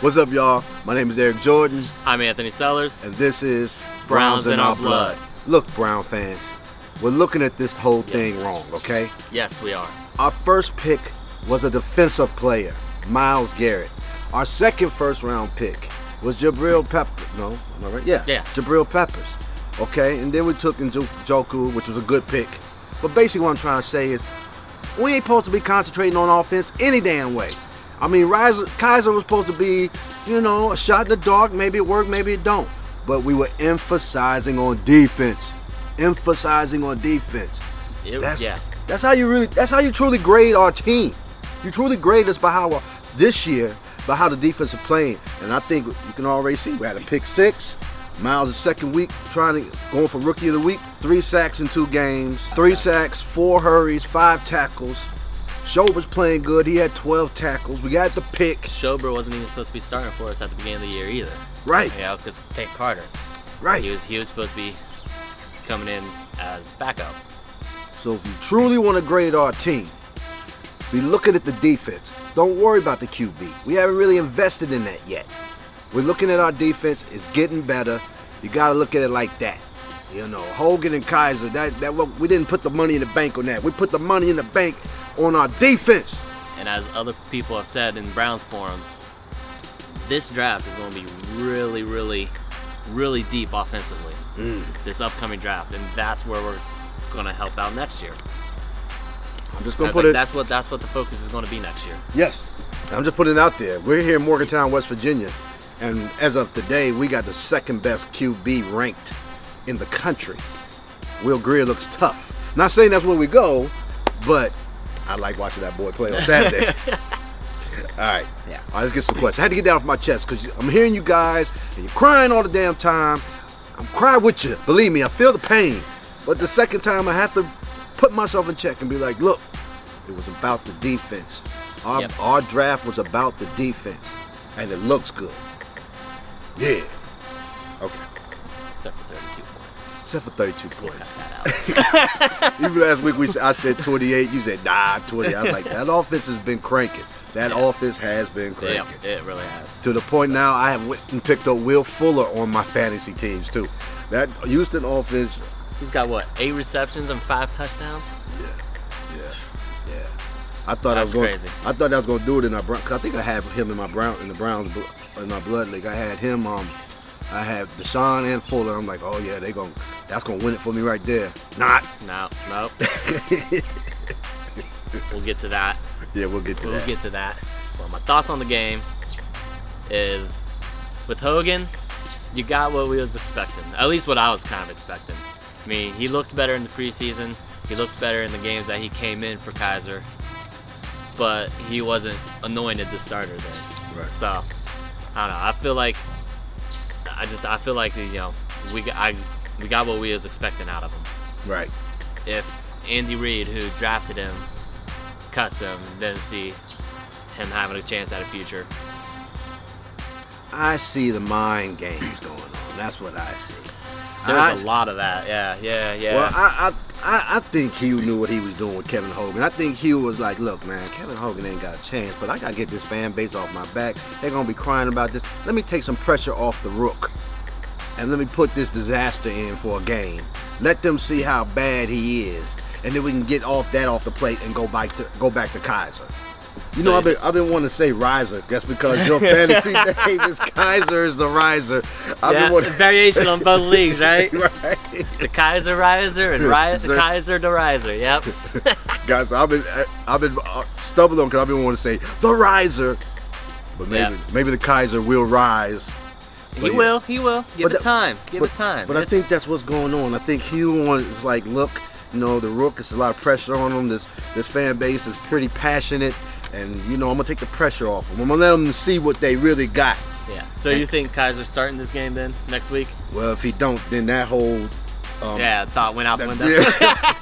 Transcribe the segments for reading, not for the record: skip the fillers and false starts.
What's up, y'all? My name is Eric Jordan. I'm Anthony Sellers. And this is Browns in Our Blood. Look, Brown fans, we're looking at this whole thing wrong, okay? Yes, we are. Our first pick was a defensive player, Myles Garrett. Our second first-round pick was Jabril Peppers. No, am I right? Yeah. Jabril Peppers. Okay, and then we took Njoku, which was a good pick. But basically what I'm trying to say is we ain't supposed to be concentrating on offense any damn way. I mean, Kizer was supposed to be, you know, a shot in the dark. Maybe it worked, maybe it don't. But we were emphasizing on defense. Emphasizing on defense. That's how you truly grade our team. You truly grade us by how this year, by how the defense is playing. And I think you can already see we had a pick 6. Myles' second week going for rookie of the week. 3 sacks in 2 games. 3 sacks, 4 hurries, 5 tackles. Schobert's playing good. He had 12 tackles. We got the pick. Schobert wasn't even supposed to be starting for us at the beginning of the year either. Right. You know, because Tate Carter. Right. He was supposed to be coming in as backup. So if you truly want to grade our team, be looking at the defense. Don't worry about the QB. We haven't really invested in that yet. We're looking at our defense. It's getting better. You got to look at it like that. You know, Hogan and Kizer, we didn't put the money in the bank on that. We put the money in the bank on our defense. And as other people have said in Browns forums, this draft is going to be really, really, really deep offensively. This upcoming draft, and that's where we're going to help out next year. I'm just going to put it. That's what the focus is going to be next year. Yes, I'm just putting it out there. We're here in Morgantown, West Virginia, and as of today, we got the second best QB ranked in the country. Will Greer looks tough. Not saying that's where we go, but I like watching that boy play on Saturdays. All right. Yeah. All right, let's get some questions. I had to get that off my chest because I'm hearing you guys and you're crying all the damn time. I'm crying with you. Believe me, I feel the pain. But the second time, I have to put myself in check and be like, look, it was about the defense. Our draft was about the defense, and it looks good. Yeah. Okay. Except for 32 points. Except for 32 points. Cut that out. Even last week I said 28. You said, nah, 20. I was like, that offense has been cranking. That offense has been cranking. Yeah, it really has. To the point now I have went and picked up Will Fuller on my fantasy teams too. That Houston offense. He's got what, 8 receptions and 5 touchdowns? Yeah. I thought That's crazy. I thought I was gonna do it in our Browns. I think I have him in the Browns in our blood league. I had him. I had Deshone and Fuller. I'm like, oh yeah, that's gonna win it for me right there. Not. Nope. We'll get to that. Yeah, we'll get to that. Well, my thoughts on the game is, with Hogan, you got what we was expecting. At least what I was kind of expecting. I mean, he looked better in the preseason. He looked better in the games that he came in for Kizer. But he wasn't anointed the starter then. Right. So, I don't know. I feel like you know, we got what we was expecting out of him. Right. If Andy Reid, who drafted him, cuts him, then see him having a chance at a future. I see the mind games going on. That's what I see. There's a lot of that. Yeah. Well, I think Hugh knew what he was doing with Kevin Hogan. I think Hugh was like, look, man, Kevin Hogan ain't got a chance, but I got to get this fan base off my back. They're going to be crying about this. Let me take some pressure off the Rook, and let me put this disaster in for a game. Let them see how bad he is, and then we can get off the plate and go back to Kizer. You know, I've been wanting to say riser. That's because your fantasy name is Kizer is the riser. Variation on both leagues, right? Right. The Kizer riser and Kizer the riser. Yep. Guys, I've been stumbling on because I've been wanting to say the riser, but maybe the Kizer will rise. He will. Give it time. But I think that's what's going on. I think Hugh is like, look, you know, the Rook, there's a lot of pressure on him. This fan base is pretty passionate. And, you know, I'm going to take the pressure off them. I'm going to let them see what they really got. Yeah. So you think Kizer's starting this game then, next week? Well, if he don't, then that whole... thought went out the window. Yeah.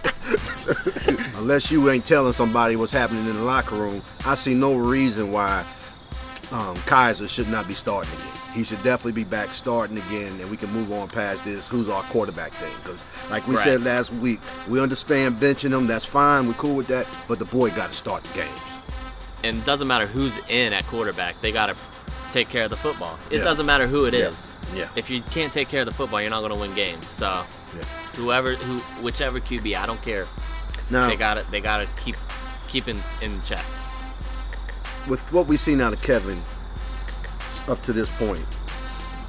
Unless you ain't telling somebody what's happening in the locker room, I see no reason why Kizer should not be starting again. He should definitely be back starting again, and we can move on past this who's our quarterback thing. Because like we said last week, we understand benching him. That's fine. We're cool with that. But the boy got to start the games. And it doesn't matter who's in at quarterback. They got to take care of the football. It doesn't matter who it is. Yeah. If you can't take care of the football, you're not going to win games. So whichever QB, I don't care. Now they gotta keep in check. With what we've seen out of Kevin up to this point,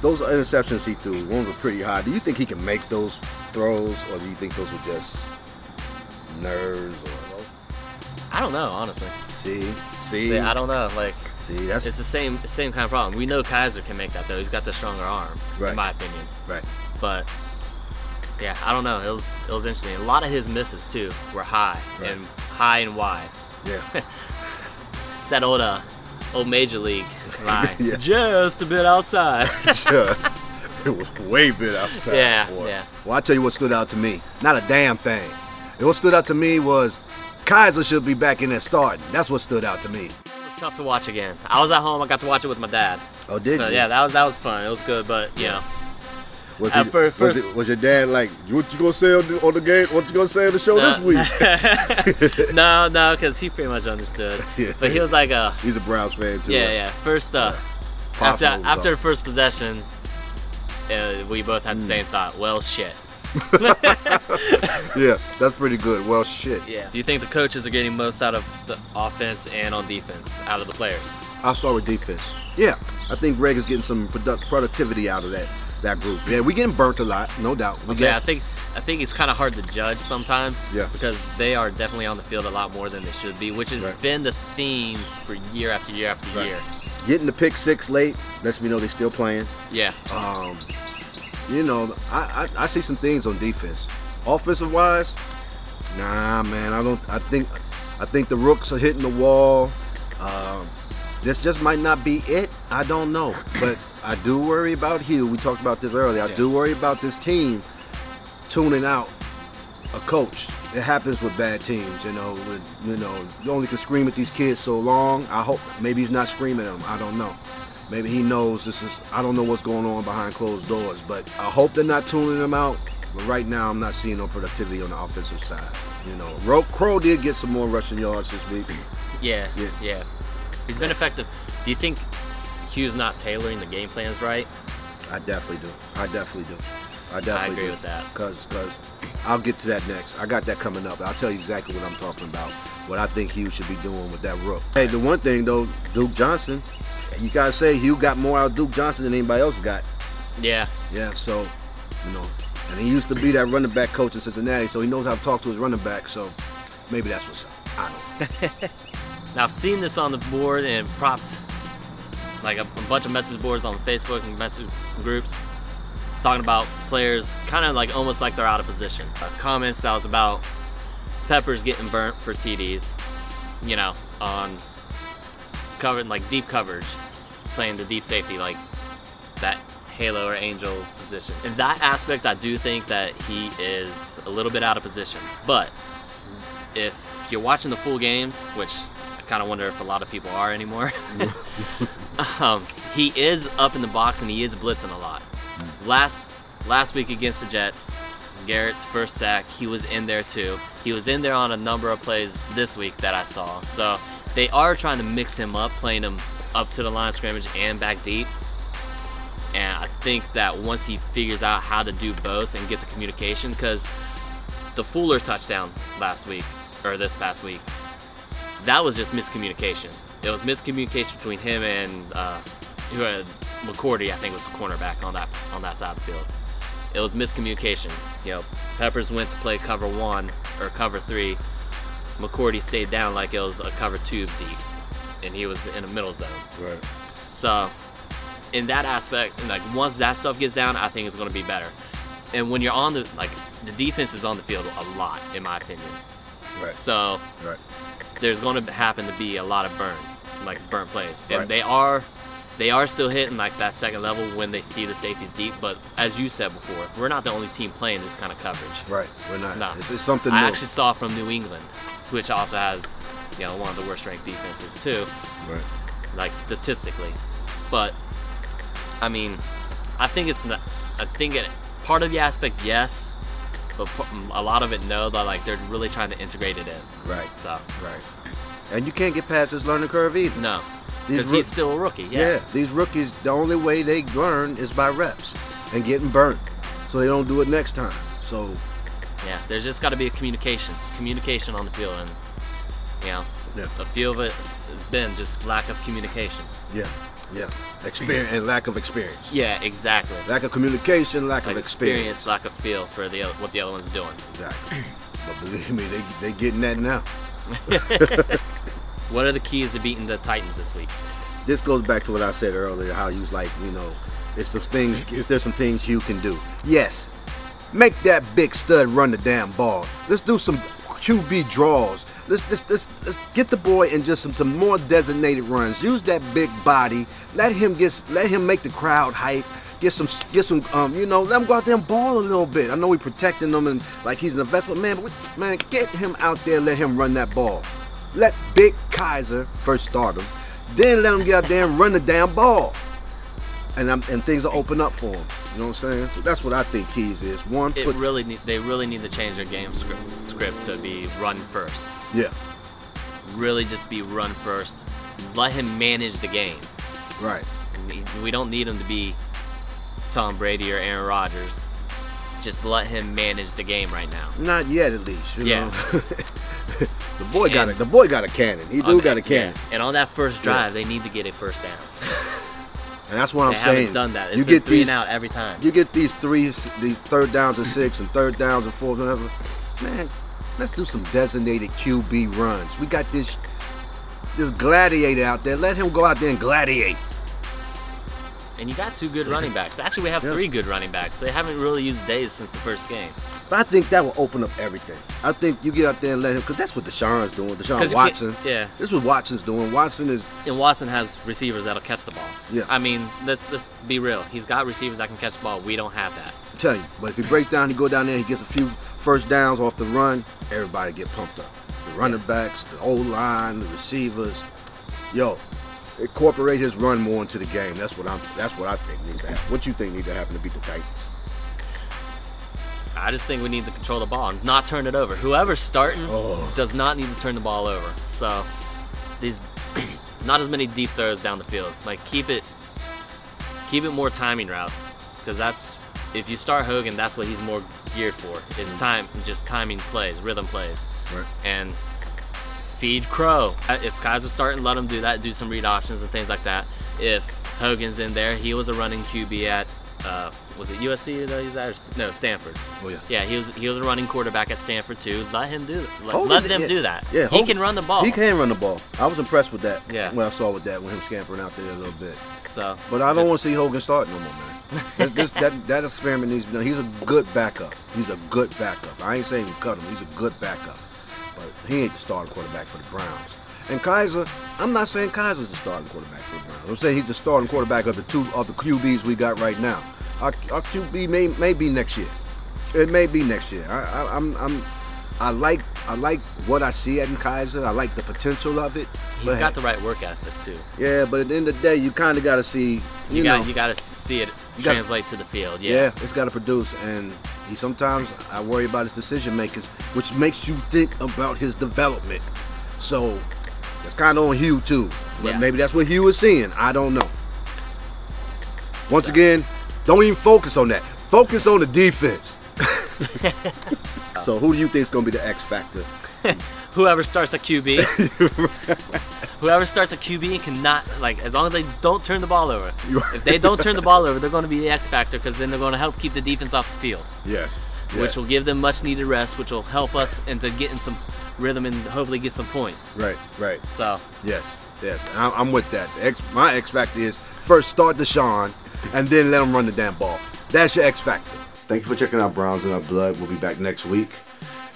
those interceptions he threw, ones were pretty high. Do you think he can make those throws, or do you think those were just nerves? Or I don't know, honestly. See, I don't know. Like, that's it's the same kind of problem. We know Kizer can make that though. He's got the stronger arm, in my opinion. Right. But yeah, I don't know. It was interesting. A lot of his misses too were high and wide. Yeah. It's that old Major League line. Yeah. Just a bit outside. It was way bit outside. Yeah, boy. yeah. Well, I tell you what stood out to me. Not a damn thing. And what stood out to me was Kizer should be back in there starting. That's what stood out to me. It was tough to watch again. I was at home. I got to watch it with my dad. Oh, did you? So yeah, that was fun. It was good, but you know. Was your dad like, what you gonna say on the game? What you gonna say on the show this week? No, because he pretty much understood. Yeah. But he was like he's a Browns fan too. Yeah. First after the first possession, we both had the same thought. Well, shit. Yeah, that's pretty good. Well, shit. Yeah. Do you think the coaches are getting most out of the offense and on defense out of the players? I'll start with defense. Yeah, I think Greg is getting some productivity out of that group. Yeah, we getting burnt a lot, no doubt. I think it's kind of hard to judge sometimes. Yeah. Because they are definitely on the field a lot more than they should be, which has been the theme for year after year after year. Getting the pick six late lets me know they're still playing. Yeah. You know, I see some things on defense. Offensive wise, nah, man. I think the rooks are hitting the wall. This just might not be it. I don't know, but I do worry about Hugh. We talked about this earlier. I do worry about this team tuning out a coach. It happens with bad teams, you know. You only can scream at these kids so long. I hope maybe he's not screaming at them. I don't know. Maybe he knows this is. I don't know what's going on behind closed doors, but I hope they're not tuning them out. But right now, I'm not seeing no productivity on the offensive side. You know, Crow did get some more rushing yards this week. Yeah. He's been effective. Do you think Hugh's not tailoring the game plans right? I definitely do. I agree with that. Because I'll get to that next. I got that coming up. I'll tell you exactly what I'm talking about. What I think Hugh should be doing with that rook. Hey, the one thing though, Duke Johnson. You gotta say Hugh got more out of Duke Johnson than anybody else got. Yeah. Yeah. So, you know, and he used to be that running back coach in Cincinnati, so he knows how to talk to his running back. So maybe that's what's up. I don't know. Now, I've seen this on the board and propped like a bunch of message boards on Facebook and message groups talking about players kind of like almost like they're out of position. Comments that was about Peppers getting burnt for TDs, you know, on covered like deep coverage, playing the deep safety, like that halo or angel position. In that aspect, I do think that he is a little bit out of position. But if you're watching the full games, which I kind of wonder if a lot of people are anymore, he is up in the box and he is blitzing a lot. Last week against the Jets, Garrett's first sack, he was in there too. He was in there on a number of plays this week that I saw. So they are trying to mix him up, playing him up to the line of scrimmage and back deep. And I think that once he figures out how to do both and get the communication, because the Fuller touchdown this past week, that was just miscommunication. It was miscommunication between him and McCourty, I think was the cornerback on that side of the field. It was miscommunication. You know, Peppers went to play cover 1 or cover 3. McCourty stayed down like it was a cover 2 deep, and he was in a middle zone. Right. So, in that aspect, and like once that stuff gets down, I think it's going to be better. And when you're on the defense is on the field a lot, in my opinion. Right. So, there's going to happen to be a lot of burnt plays, and they are still hitting like that second level when they see the safeties deep. But as you said before, we're not the only team playing this kind of coverage. Right. We're not. No. It's something new. I actually saw from New England, which also has, you know, one of the worst ranked defenses too. Right. Like statistically, but I mean, I think part of the aspect, yes, but a lot of it, no. That like they're really trying to integrate it in. Right. So. Right. And you can't get past this learning curve either. No. Because he's still a rookie. Yeah. These rookies, the only way they learn is by reps and getting burnt, so they don't do it next time. So. Yeah, there's just got to be a communication on the field, and a few of it has been just lack of communication. Yeah. Experience and lack of experience. Yeah, exactly. Lack of communication, lack of experience. Lack of feel for what the other one's doing. Exactly. But believe me, they getting that now. What are the keys to beating the Titans this week? This goes back to what I said earlier, how you was like, there's some things you can do. Yes, make that big stud run the damn ball. Let's do some QB draws. Let's get the boy in just some more designated runs. Use that big body. Let him make the crowd hype. Get some let him go out there and ball a little bit. I know we're protecting him and like he's an investment man, but get him out there, let him run that ball. Let Big Kizer first start him, then let him get out there and run the damn ball. And things will open up for him. You know what I'm saying? So that's what I think keys is. One, they really need to change their game script to be run first. Yeah. Really just be run first. Let him manage the game. Right. We don't need him to be Tom Brady or Aaron Rodgers. Just let him manage the game right now. Not yet, at least. You know? The boy got a cannon. He got a cannon. Yeah. And on that first drive, they need to get a first down. And that's what I'm saying. They haven't done that. It's been 3 and out every time. You get these third downs and 6 and third downs and 4, whatever. Man, let's do some designated QB runs. We got this gladiator out there. Let him go out there and gladiate. And you got 2 good running backs. Actually, we have 3 good running backs. They haven't really used days since the first game. But I think that will open up everything. I think you get out there and let him, because that's what Deshaun's doing. Deshaun Watson. Yeah. This is what Watson's doing. And Watson has receivers that'll catch the ball. Yeah. I mean, let's be real. He's got receivers that can catch the ball. We don't have that. I'm telling you. But if he breaks down, he go down there, he gets a few first downs off the run, everybody get pumped up. The running backs, the O-line, the receivers. Incorporate his run more into the game. That's what I think needs to happen. What you think needs to happen to beat the Titans? I just think we need to control the ball and not turn it over. Whoever's starting does not need to turn the ball over. So these not as many deep throws down the field. Like keep it more timing routes, because that's, if you start Hogan, that's what he's more geared for. Is just timing plays, rhythm plays. Right. And feed Crow. If Kizer's starting, let him do that, do some read options and things like that. If Hogan's in there, he was a running QB at was it USC that he's at? No, Stanford. Oh yeah. Yeah, he was a running quarterback at Stanford too. Let him do that. Let them do that. Yeah, he can run the ball. He can run the ball. I was impressed with that. Yeah. When I saw with that, when him scampering out there a little bit. So. But I don't want to see Hogan start no more, man. that experiment needs to be done. He's a good backup. I ain't saying cut him. He's a good backup. But he ain't the starting quarterback for the Browns. And Kizer, I'm not saying Kizer's the starting quarterback for the Browns. I'm saying he's the starting quarterback of the QBs we got right now. Our QB may be next year. It may be next year. I like what I see in Kizer. I like the potential of it. He's got the right work ethic too. Yeah, but at the end of the day, you kind of got to see. You got to see it translate to the field. Yeah, it's got to produce, and sometimes I worry about his decision makers, which makes you think about his development. So it's kind of on Hugh too. But maybe that's what Hugh was seeing. I don't know. Once again, don't even focus on that. Focus on the defense. So who do you think is going to be the X factor? Whoever starts a QB. Whoever starts a QB cannot, as long as they don't turn the ball over. If they don't turn the ball over, they're going to be the X factor, because then they're going to help keep the defense off the field. Yes. Which will give them much needed rest, which will help us into getting some rhythm and hopefully get some points. Right. So. Yes. I'm with that. My X factor is first start Deshone and then let them run the damn ball. That's your X factor. Thank you for checking out Browns in Our Blood. We'll be back next week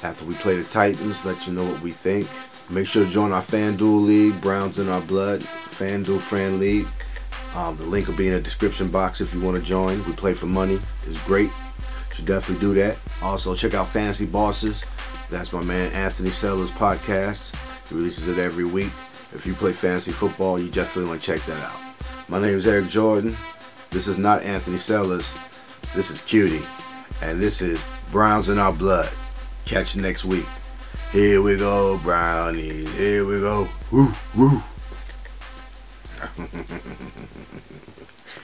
after we play the Titans, let you know what we think. Make sure to join our FanDuel League, Browns in Our Blood, FanDuel Friend League. The link will be in the description box if you want to join. We play for money. It's great. Should definitely do that. Also, check out Fantasy Bosses. That's my man Anthony Sellers' podcast. He releases it every week. If you play fantasy football, you definitely want to check that out. My name is Eric Jordan. This is not Anthony Sellers. This is Cutie. And this is Browns in Our Blood. Catch you next week. Here we go, Brownies. Here we go. Woo, woo.